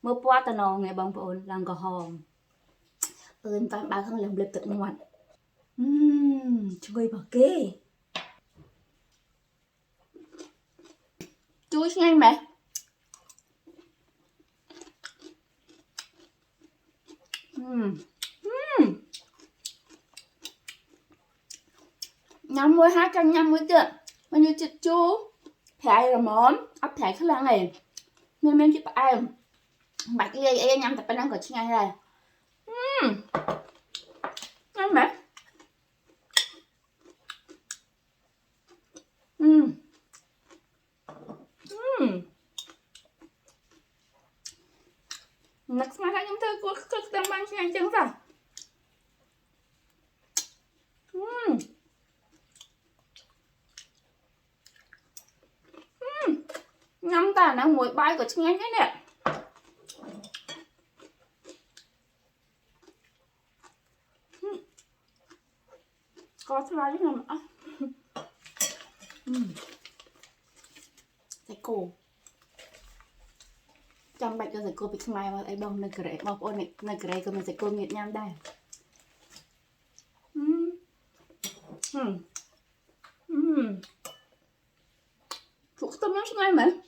mơ qua tao nò ngày bông bồn làm cỏ hòm toàn bà không làm lịch tật ngoặt chui bảo kê chui nhanh mẹ nhắm môi 250 tiền bao nhiêu chữ chú thẻ là món ấp thẻ khá là này nên men chụp ai bạch lia nhắm tập bên ăn của chị ngay này ngon mẹ next mà chúng tôi có cực tâm băng chị ngay chứng rồi ngắm ta nó muối bay của chị ngay thế nè có slide nữa mà thầy cô trong bạch cho thầy cô bị mai mà ấy bông nơi kể bông ôn này nơi kể của mình thầy cô nghiệt nham đây Çok da başlayayım ben.